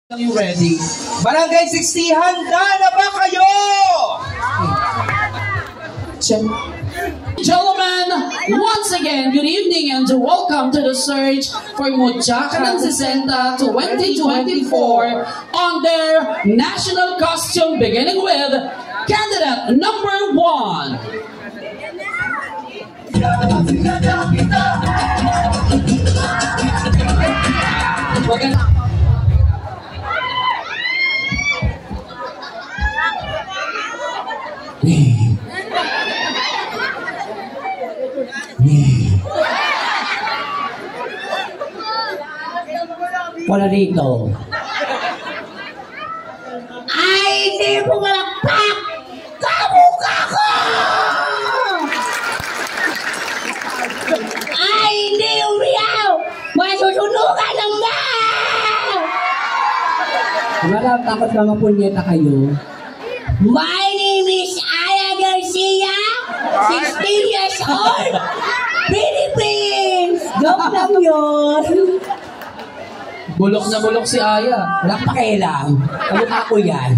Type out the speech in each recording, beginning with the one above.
Are you ready? Barangay 60, handa na ba kayo? Gentlemen, once again, good evening and welcome to the search for Muchacha ng 60 2024 on their national costume, beginning with candidate number 1. Wala dito. Ay, hindi mo malakpak! Kamukha ko! Ay, hindi umiyaw! Masusunugan ng ba! Wala, takot ba mapunyeta kayo? My name is Aya Garcia, 16 years old, Philippines! Joke lang yun! Bulok na bulok si Aya. Walang pakialam. Kamukha ko yan.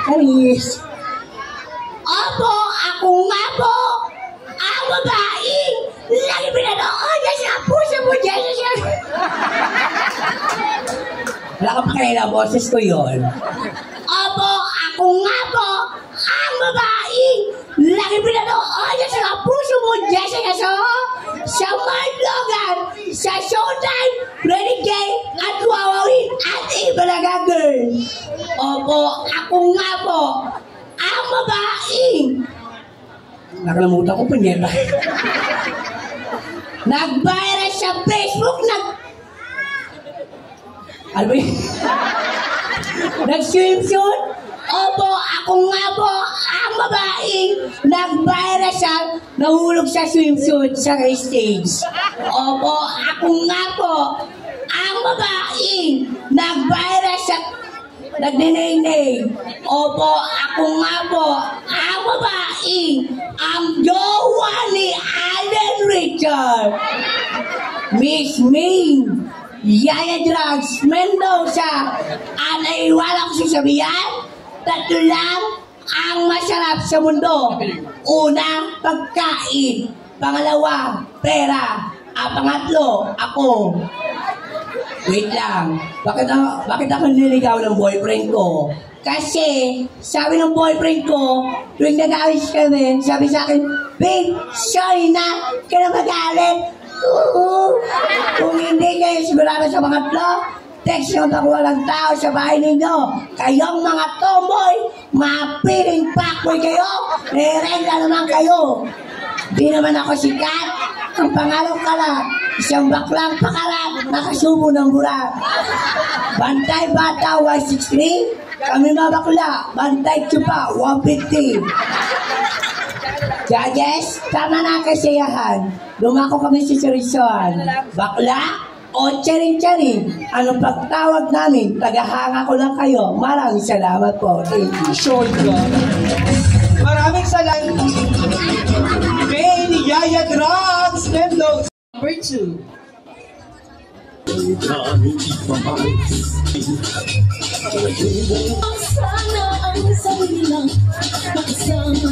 Kanis. Opo, ako nga po. Ang babaeng lagi pinanood niya sa puso mo dyan. Wala kang pakialam, boses ko yun. Opo, ako nga po. Ang babaeng lagi pinanood niya sa puso mo dyan sa Mandlogan, sa Showtime, Renegade, at Wawawin, at Ibalaga Girl. Opo, ako nga po, ang babaeng. Nakalamutan ko, punyeta. Nag-viral sa Facebook, ano ba yun? Nag-swimsuit? Opo, ako nga po, ang babaeng nag-viral siya, nahulog sa swimsuit sa stage. Opo, ako nga po, ang babaeng nag-viral siya, nagninay-nay. Opo, ako nga po, ang babaeng, ang jowa ni Alden Richard. Miss Ming, Yaya Drugs, Mendoza, ang naiwala ko sa sabihan, tatlo lang ang masarap sa mundo. Una, pagkain. Pangalawa, pera. Ang pangatlo, ako. Wait lang. Bakit ako nililigaw ng boyfriend ko? Kasi, sabi ng boyfriend ko, tuwing nag-awis kami, sabi sa akin, babe, sorry na, kaya magalit. Kung hindi kayo sigurado sa pangatlo, text nyo pag walang tao sa bahay ninyo. Kayong mga tomboy, mga piling pakboy kayo, nirenda naman kayo. Di naman ako sikat. Ang pangalan ka lang, isang baklang pakalat, nakasubo ng burak. Bantay bata, 163. Kami mga bakla, bantay tsupa, 150. Judges, tama na kasiyahan. Lumako kami sa Sirisoan. Bakla, o charing-charing, anong pagtawag namin, tagahanga ko lang kayo. Maraming salamat po. Thank you. Short lang. Maraming salamat. Kay ni Yaya Drugs, Mendoza. Number 2. Sana ang sarili lang makasama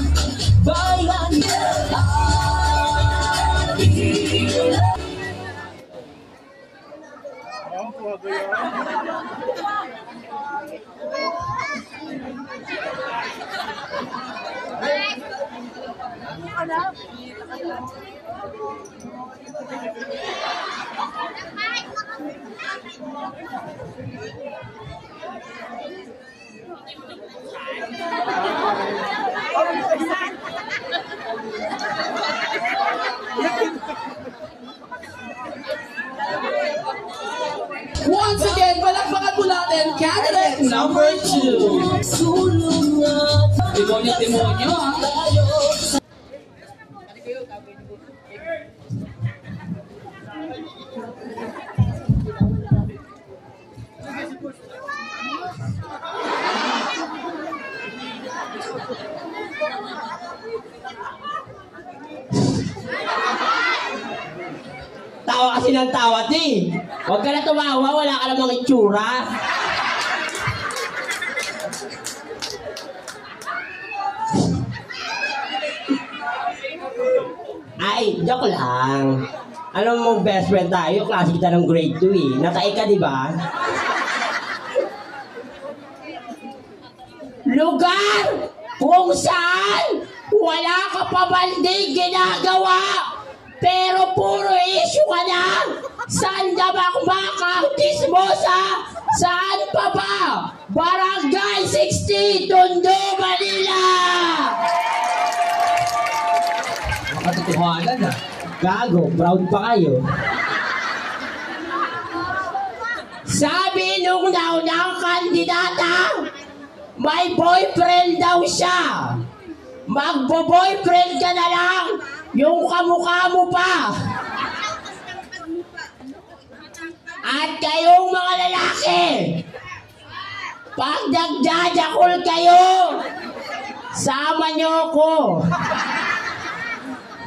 bayan. Once again, palakpakan po natin candidate number 2. Demonyo, ha? Tawa kasi ng tawa, eh. Huwag ka na tumawa, wala ka namang itsura. Ay, joke lang. Alam mo, best friend tayo, klase kita ng grade 2 eh. Natai ka, di ba? Lugar kung saan wala ka pa balde ginagawa, pero puro issue ka na. Saan damakmak ang tismosa? Saan pa ba? Barangay 60, Tondo, Manila! Makatotohanan ah. Gago, proud pa kayo. Sabi nung naunang kandidata, may boyfriend daw siya. Magbo-boyfriend ka na lang, yung kamukha mo pa. At kayong mga lalaki, pag nagjajakol kayo, sama niyo ko.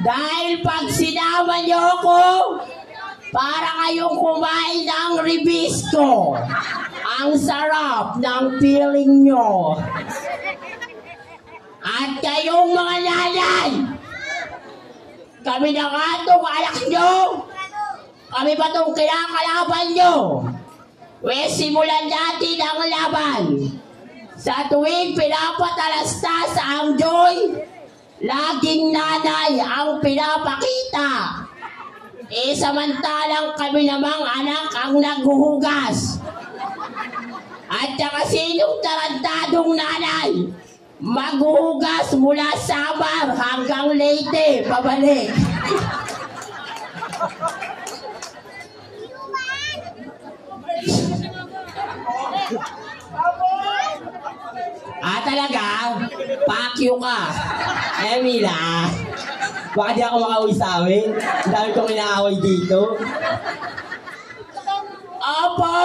Dahil pag sinama niyo ko, para kayong kumain ng ribisco. Ang sarap ng feeling nyo. At kayong mga nanay, kami na nga itong anak nyo. Kami ba itong kinakalaban nyo? Simulan natin ang laban. Sa tuwing pinapatalastas ang joy, laging nanay ang pinapakita. Samantalang kami namang anak ang naghuhugas. At saka sinong tarantadong nanay maghuhugas mula Samar hanggang Leyte, pabalik. Talaga? Pakyo ka. Emila. Baka di ako makauwi sa amin. Ang dami kong inaaway dito. Opo,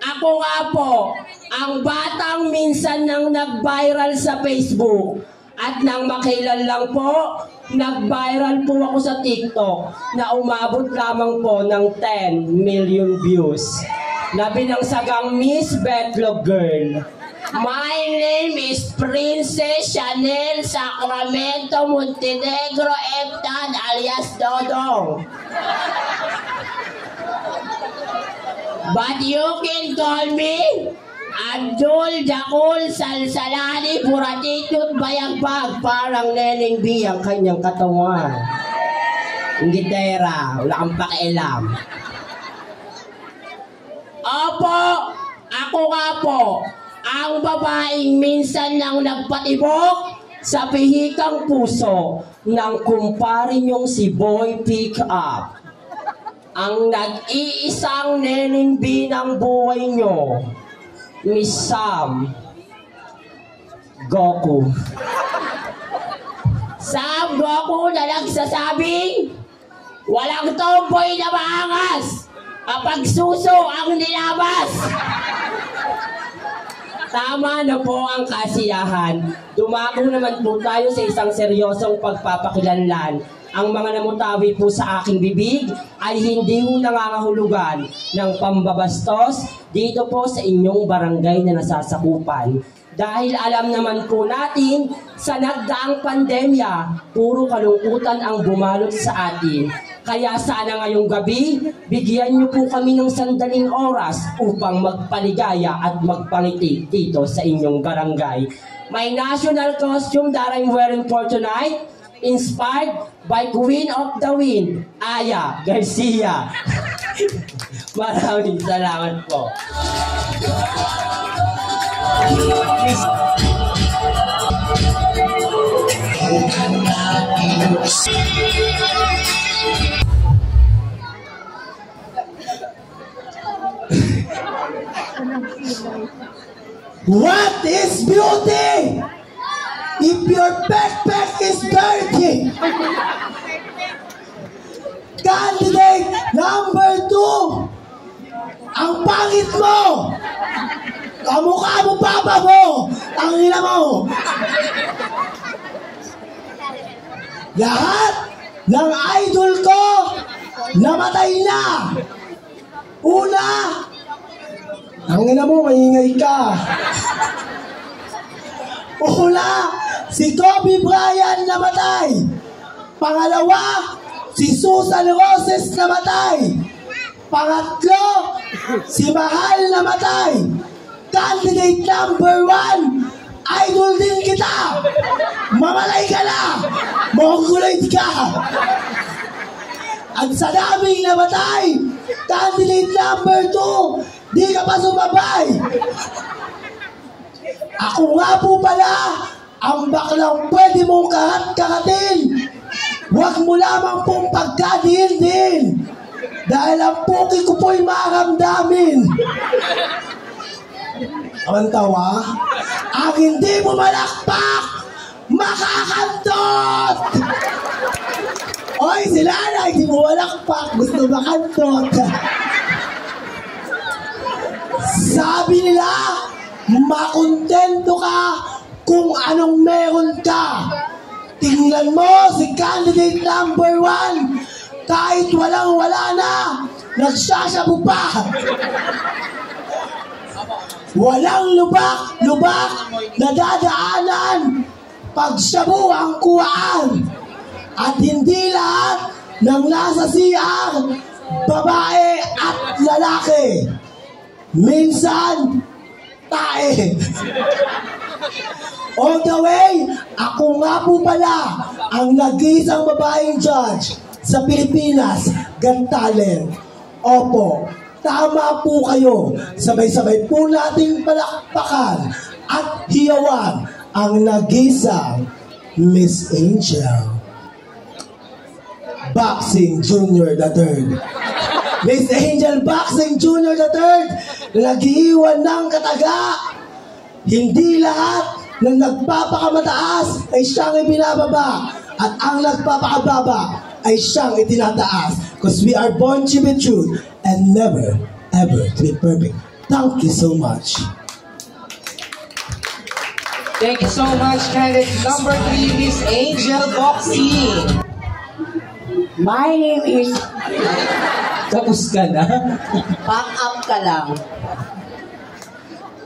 ako nga po, ang batang minsan nang nag-viral sa Facebook. At nang makailan lang po, nag-viral po ako sa TikTok na umabot lamang po ng 10 million views. Na binangsagang Miss Betlog Girl. My name is Princess Chanel Sacramento Montenegro Eftan alias Dodong. But you can call me Abdul Jakul Salsalani Buratitut Bayagbag. Parang Neneng B ang kanyang katawan. Gitera, wala kang pakialam. Opo, ako nga po, ang babaeng minsan nang nagpatibok sa pihikang puso ng kumpare niyong si Boy Pick Up. Ang nag-iisang Neneng B ng buhay niyo, Miss Sam Goku. Sam Goku na nagsasabing, walang tomboy na maangas kapag suso ang nilabas. Tama na po ang kasiyahan. Dumako naman po tayo sa isang seryosong pagpapakilanlan. Ang mga namutawi po sa aking bibig ay hindi po nangangahulugan ng pambabastos dito po sa inyong barangay na nasasakupan. Dahil alam naman po natin sa nagdaang pandemya, puro kalungkutan ang bumalot sa atin. Kaya sana ngayong gabi, bigyan niyo po kami ng sandaling oras upang magpaligaya at magpangiti dito sa inyong barangay. My national costume that I'm wearing for tonight, inspired by Queen of the Wind, Aya Garcia. Maraming salamat po. What is beauty? If your backpack is dirty. Candidate number 2. Ang pangit mo. Kamukha mo papa mo. Ang ina mo. Lahat ng idol ko namatay na. Una, ang ina mo, maingay ka. Una, si Kobe Bryant namatay. Pangalawa, si Susan Roses namatay. Pangatlo, si Mahal namatay. Candidate number 1, idol din kita. Mamalay ka na. Mongoloid ka. At sa daming namatay, candidate number 2, di ka pa sumabay. Ako nga po pala ang baklang pwede mong kahat-kakatin. Huwag mo lamang pong pagkadiin-din. Dahil ang puki ko po'y maramdamin. Ang tawa, ang hindi mo malakpak, makakantot! Oy, sila na, hindi mo malakpak, gusto makantot. Sabi nila, makontento ka kung anong meron ka. Tingnan mo si candidate number 1, kahit walang-wala na, nagsasabu pa. Walang lubak-lubak na dadaanan pag sabu ang kuwaan. At hindi lahat ng nasa CR, babae at lalaki. Minsan, tae. On the way, ako nga po pala ang nag-iisang babaeng judge sa Pilipinas Got Talent. Opo, tama po kayo. Sabay-sabay po nating palakpakan at hiyawan ang nag-iisang Miss Angel Boxing Junior III. Miss Angel Boxing Junior III, nag-iiwan ng kataga. Hindi lahat ng nagpapakamataas ay siyang ibinababa at ang nagpapakababa ay siyang itinataas. Because we are born to be true and never, ever to be perfect. Thank you so much. Thank you so much, candidate number 3, Miss Angel Boxing. My name is... Tapos ka na? Back up ka lang.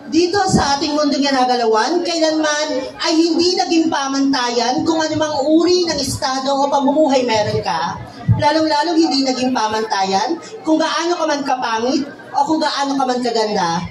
Dito sa ating mundong ginagalawan, kailanman ay hindi naging pamantayan kung anumang uri ng estado o pamumuhay meron ka. Lalong-lalong hindi naging pamantayan kung gaano ka man kapangit o kung gaano ka man kaganda.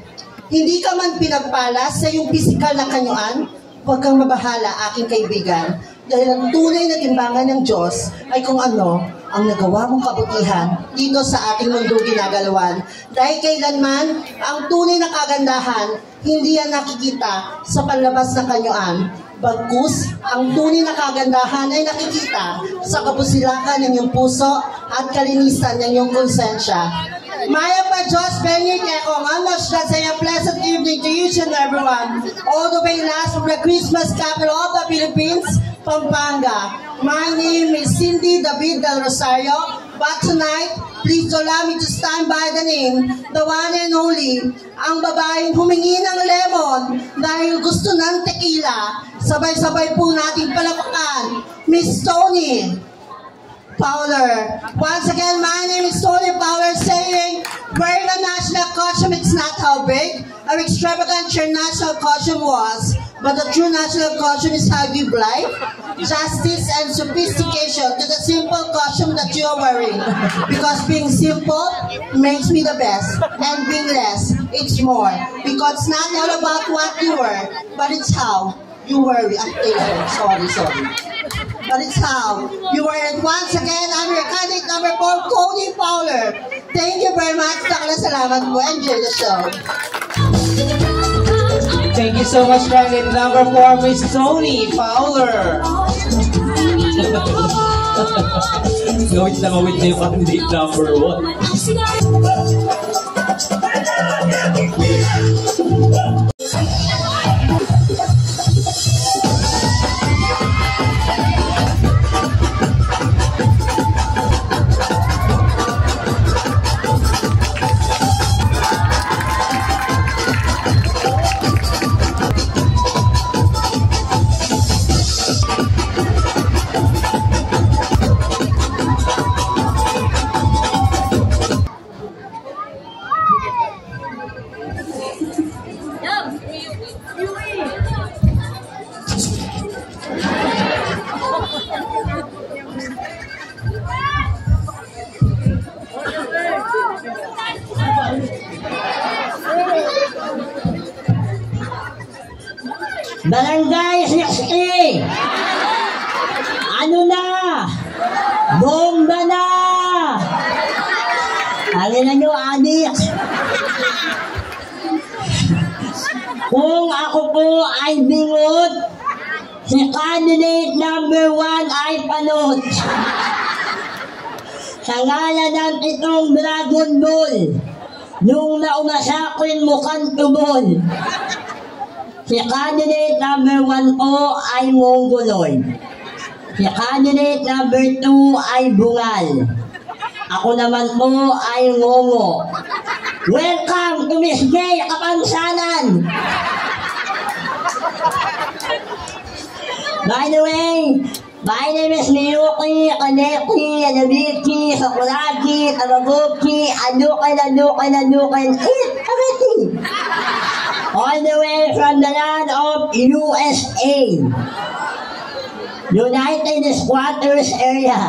Hindi ka man pinagpala sa iyong pisikal na kanyuan, huwag kang mabahala, aking kaibigan. Dahil ang tunay na timbangan ng Diyos ay kung ano ang nagawa mong kabutihan dito sa ating mundo ginagalawan. Dahil kailanman, ang tunay na kagandahan, hindi yan nakikita sa panlabas na kanyuan. Bagkus, ang tunay na kagandahan ay nakikita sa kapusilakan ng iyong puso at kalinisan ng iyong konsensya. Maya pa Diyos, Benny Kekong, Amos na sa iyong pleasant evening to each and everyone. All the way last from the Christmas capital of the Philippines, Pampanga. My name is Cindy David Del Rosario, but tonight, please allow me to stand by the name, the one and only, ang babaeng humingi ng lemon dahil gusto ng tequila. Sabay-sabay po nating palapakan, Miss Tony Fowler. Once again, my name is Tony Fowler saying, wearing a national costume, it's not how big our extravagant your national costume was, but the true national costume is how you give life, justice, and sophistication to the simple costume that you are wearing. Because being simple makes me the best, and being less, it's more. Because it's not all about what you wear, but it's how you wear it. Sorry. But it's how you wear it. Once again, I'm your candidate number 4, Tony Fowler. Thank you very much. Salamat po. Enjoy the show. Thank you so much, candidate number 4, Miss Tony Fowler. Gawit na gawit na yung candidate number 1. Barangay 60! Ano na? Bomba na! Alin na nyo, adik? Kung ako po ay bingot, si candidate number 1 ay panot. Sa ngalan ng itong Dragon Ball, nung naumasakin mukhang tubol. Si candidate number 1 po ay Mongoloid. Si candidate number 2 ay Bungal. Ako naman po ay Ngongo. Welcome to Miss Gay Kapansanan! By the way, my name is Miyuki, Kaneki, Anabiki, Sakuragi, Tamagoki, Anukin, eat everything! All the way from the land of USA, United Squatters Area.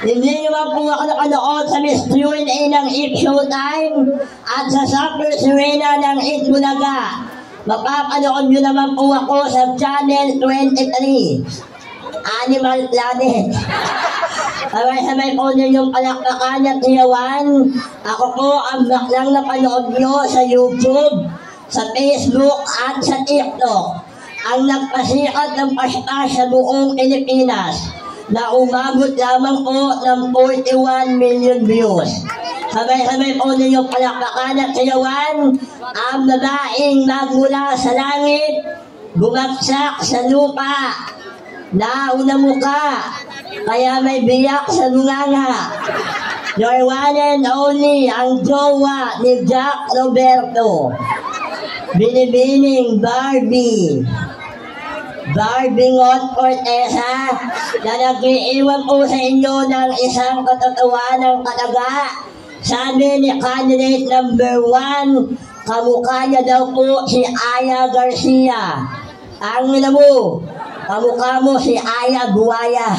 Hindi naman po ako nakanood sa Miss Q&A ng Eat Showtime at sa Supper Serena ng Eat Bulaga. Mapapanood nyo naman po ako sa Channel 23, Animal Planet. Sabay-sabay po nyo yung palakpakan at hiyawan. Ako po ang baklang napanood nyo sa YouTube, sa Facebook at sa TikTok. Ang nagpasikat ng paspas sa buong Pilipinas na umabot lamang po ng 41 million views. Sabay-sabay po ninyong palakpakan at sayawan ang babaeng magmula sa langit, bumagsak sa lupa, nauna muka, kaya may biyak sa bunganga. Your one and only, ang jowa ni Jack Roberto, Binibining Barbie. Barbingot Cortesa, na nag-iiwan po sa inyo ng isang katotohanan ng kataga. Sabi ni candidate number 1, kamukha niya daw po si Aya Garcia. Ang ina mo, kamukha mo si Aya Buaya.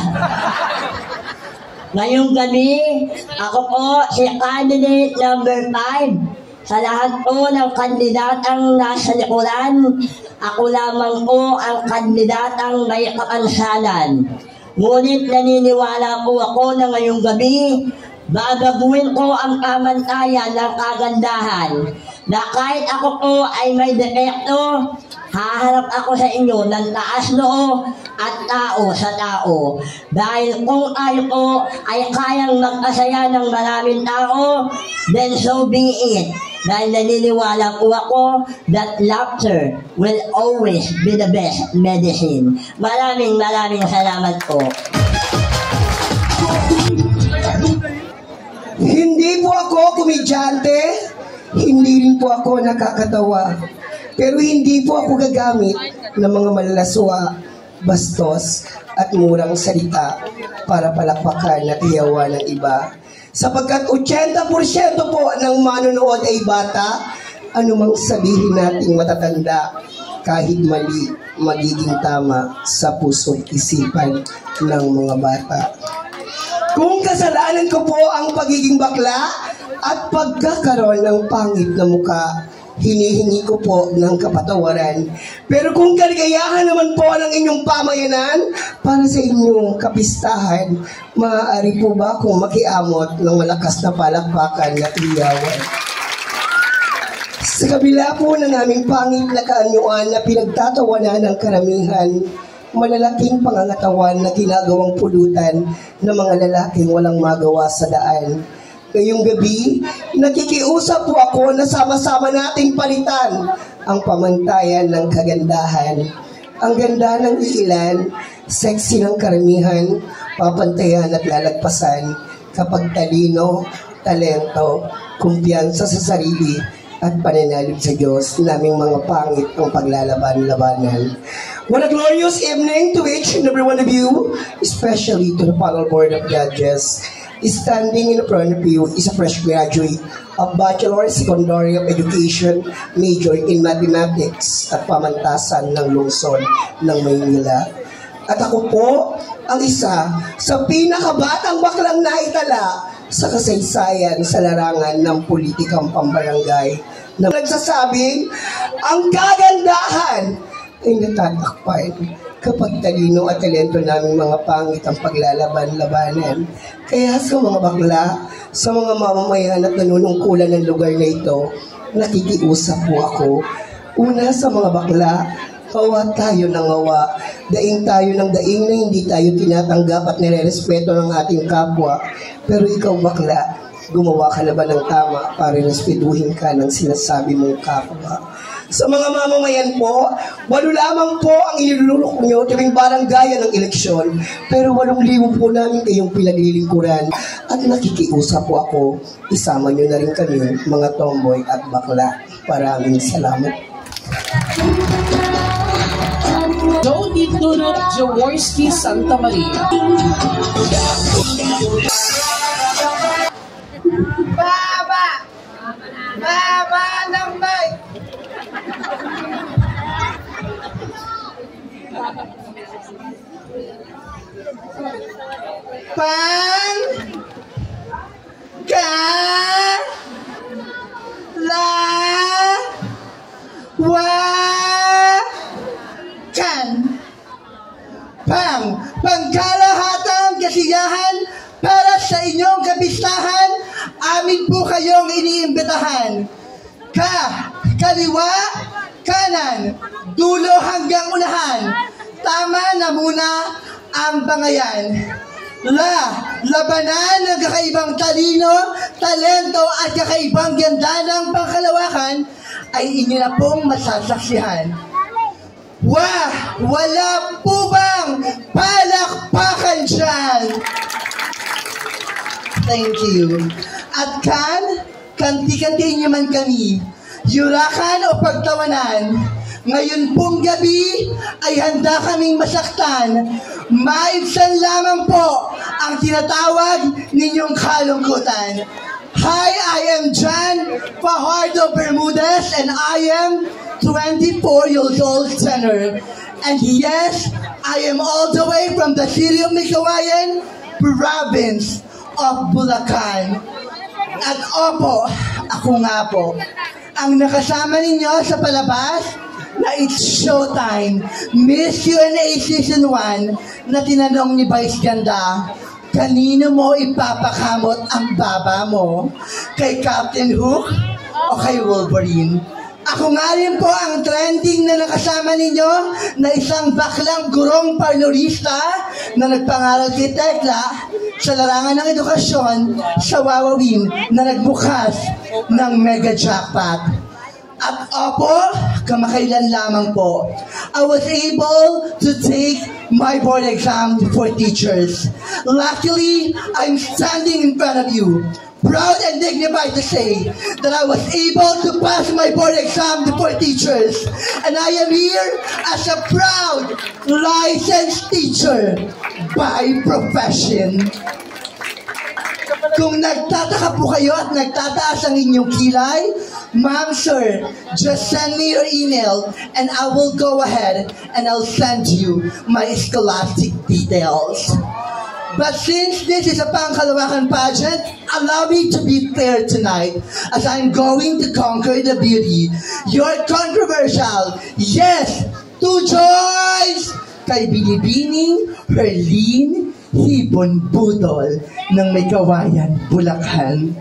Ngayong gabi, ako po si candidate number 5. Sa lahat po ng kandidatang nasa likuran, ako lamang po ang kandidatang may kapansanan. Ngunit naniniwala po ako na ngayong gabi, babaguhin ko ang pamantayan ng kagandahan. Na kahit ako po ay may depekto, haharap ako sa inyo ng taas noo at tao sa tao. Dahil kung tayo po ay kayang magpasaya ng maraming tao, then so be it. Dahil naniniwala po ako that laughter will always be the best medicine. Maraming salamat po. Hindi po ako komedyante, hindi rin po ako nakakatawa. Pero hindi po ako gagamit ng mga malalaswa, bastos at murang salita para palakpakan at iyawan ng iba. Sapagkat 80% po ng manonood ay bata, anumang sabihin nating matatanda, kahit mali, magiging tama sa puso't isipan ng mga bata. Kung kasalanan ko po ang pagiging bakla at pagkakaroon ng pangit na muka, hinihingi ko po ng kapatawaran. Pero kung kaligayahan naman po ng inyong pamayanan para sa inyong kapistahan, maaari po ba akong makiamot ng malakas na palakpakan at iyawan? Sa kabila po ng aming pangit na kaanyuan na pinagtatawanan ng karamihan, malalaking pangangatawan na ginagawang pulutan ng mga lalaking walang magawa sa daan. Ngayong gabi, nakikiusap po ako na sama-sama nating palitan ang pamantayan ng kagandahan. Ang ganda ng ilan, sexy ng karamihan, papantayan at lalagpasan kapag talino, talento, kumpiyansa sa sarili at pananalig sa Diyos, naming mga pangit ang paglalaban-labanan. What a glorious evening to each and every one of you, especially to the panel board of judges. Standing in front of you is a fresh graduate of Bachelor Secondary of Education, major in Mathematics at Pamantasan ng Lungsod ng Maynila. At ako po ang isa sa pinakabatang baklang naitala sa kasaysayan sa larangan ng politikang pambarangay na nagsasabing ang kagandahan ay natatakpan kapag talino at talento naming mga pangit ang paglalaban-labanan. Kaya sa mga bakla, sa mga mamamayan at nanunungkulan ng lugar na ito, nakikiusap po ako. Una sa mga bakla, awa tayo ng awa. Daing tayo ng daing na hindi tayo tinatanggap at nire-respeto ng ating kapwa. Pero ikaw bakla, gumawa ka na ba ng tama para respetuhin ka ng sinasabi mong kapwa? Sa mga mamamayan po, 8 lamang po ang ilulunok nyo tuwing barangay ng eleksyon. Pero 8,000 po namin kayong pinaglilingkuran. At nakikiusap po ako, isama nyo na rin kami, mga tomboy at bakla. Maraming salamat. Jody Tunot Jaworski Santa Maria. Baba! Baba ng mic! Pang ka la wa kan pangkalahatang kasiyahan para sa inyong kabistahan, amin po kayong iniimbitahan. Kaliwa, kanan, dulo hanggang unahan, tama na muna ang bangayan. Labanan ng kakaibang talino, talento at kakaibang ganda ng pangkalawakan ay inyo na pong masasaksihan. Wala po bang palakpakan dyan? Thank you. At kanti-kantiin niyo man kami, yurakan o pagtawanan. Ngayon pong gabi ay handa kaming masaktan. Maibsan lamang po ang tinatawag ninyong kalungkutan. Hi, I am John Fajardo Bermudez and I am 24 years old tenor. And yes, I am all the way from the city of Mikawayan, province of Bulacan. At opo, ako nga po, ang nakasama ninyo sa palabas na It's Showtime, Miss UNA Season 1, na tinanong ni Vice Ganda, kanino mo ipapakamot ang baba mo? Kay Captain Hook o kay Wolverine? Ako nga rin po ang trending na nakasama ninyo na isang baklang gurong parlorista na nagpangaral kay Tekla sa larangan ng edukasyon sa Wawawin na nagbukas ng mega jackpot. At opo, kamakailan lamang po, I was able to take my board exam for teachers. Luckily, I'm standing in front of you, proud and dignified to say that I was able to pass my board exam for teachers. And I am here as a proud licensed teacher by profession. Kung nagtataka po kayo at nagtataas ang inyong kilay, ma'am, sir, just send me your email and I will go ahead and I'll send you my scholastic details. But since this is a Pangkalawakan pageant, allow me to be fair tonight as I'm going to conquer the beauty. You're controversial. Yes, 2 joys! Kay Binibining Herlene Hipon Budol ng Mikawayan, Bulacan.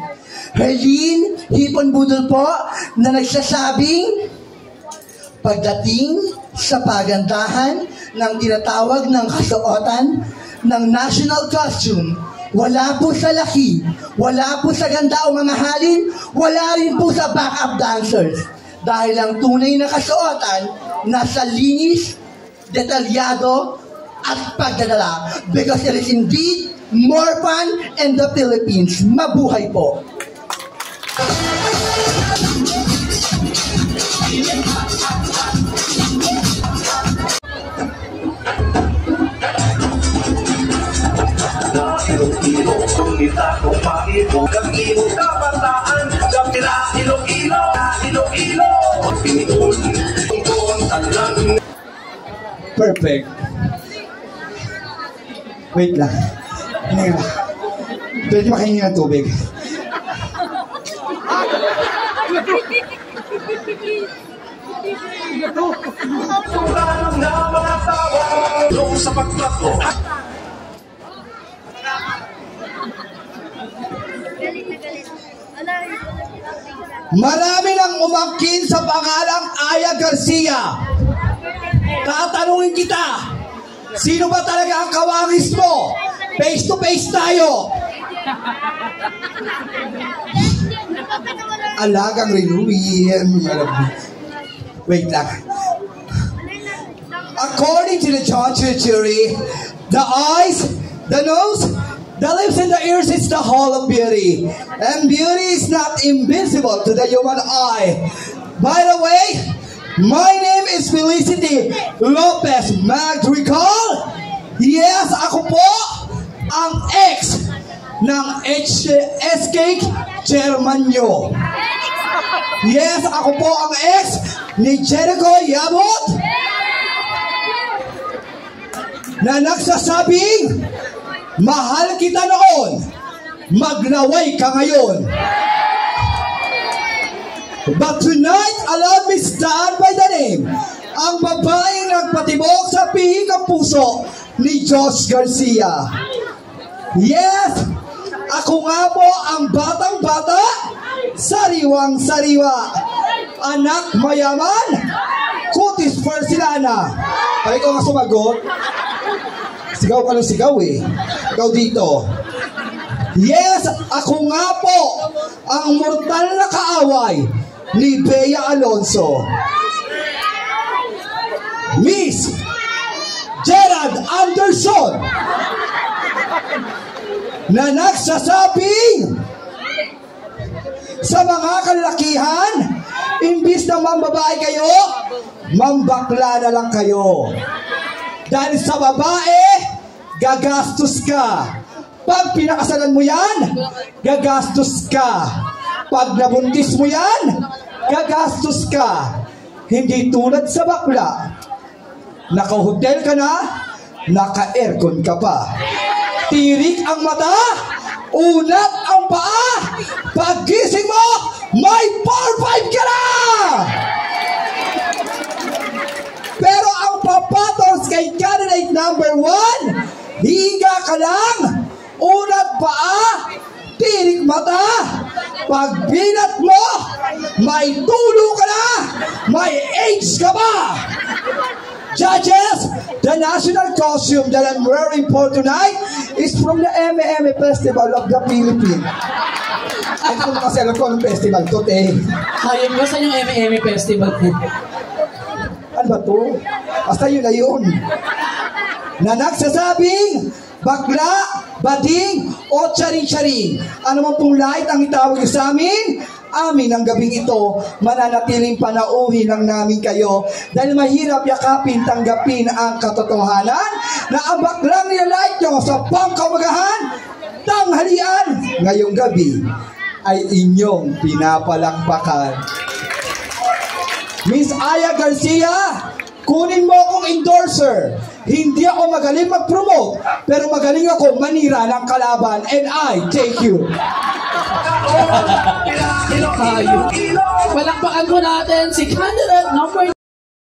Herlene Hipon Budol po na nagsasabing, pagdating sa pagandahan ng tinatawag ng kasuotan ng national costume, wala po sa laki, wala po sa ganda o mamahalin, wala rin po sa backup dancers. Dahil ang tunay na kasuotan, nasa linis, detalyado, at pagdadala. Because it is indeed more fun in the Philippines. Mabuhay po! Iloilo, kumita kong paito, kag-imo kabataan, kapila Iloilo, Iloilo, pinitol, tungkol talang. Perfect. Wait lang. Hinga. Pwede makahingi ng tubig. Kurang na mga tawa Tulong sa pagtrato Marami nang umangkin sa pangalang Aya Garcia. Tatanungin kita, sino ba talaga ang kawangis mo? Face to face tayo. Alagang Renui. Wait lang. According to the judge and jury, the eyes, the nose, the lips and the ears is the whole of beauty. And beauty is not invisible to the human eye. By the way, my name is Felicity Lopez Madrigal. Yes, ako po ang ex ng SK chairman nyo. Yes, ako po ang ex ni Jericho Yabot na nagsasabing mahal kita noon, magnaway ka ngayon. But tonight, allow me stand by the name, ang babaeng nagpatibok sa pihik ang puso ni Josh Garcia. Yes, ako nga po ang batang-bata, sariwang-sariwa, anak mayaman, kutis porcelana. Ay, ikaw nga sumagot. Sigaw ka ng sigaw eh. Ikaw dito. Yes, ako nga po ang mortal na kaaway ni Bea Alonso. Miss Gerald Anderson na nagsasabing sa mga kalalakihan, imbis na mambabae kayo, mambakla na lang kayo. Dahil sa babae, gagastos ka. Pag pinakasalan mo yan, gagastos ka. Pag nabuntis mo yan, gagastos ka. Hindi tulad sa bakla. Naka-hotel ka na, naka-aircon ka pa. Tirik ang mata, unat ang paa. Paggising mo, may 4-5 ka na! Pero ang papatos kay candidate number 1, higa ka lang, unat paa, tirik mata, pag binat mo, may tulo ka na, may age ka ba? Judges, the national costume that I'm wearing for tonight is from the M.M.A. Festival of the Philippines. Ay, kung kasi alam ko anong festival to, eh. Hayop ba sa yung M.M.A. Festival? Ano ba to? Basta yun na yun. Na nagsasabing, bakla, bading, o tsari-tsari. Ano man pong light ang itawag sa amin, amin ang gabing ito, mananatiling panauhin lang namin kayo dahil mahirap yakapin, tanggapin ang katotohanan na ang baklang nilalight nyo sa pangkamagahan, tanghalian, ngayong gabi ay inyong pinapalakpakan. Miss Aya Garcia, kunin mo akong endorser. Hindi ako magaling mag-promote, pero magaling ako manira ng kalaban, and I take you. Palakpakan po natin si candidate number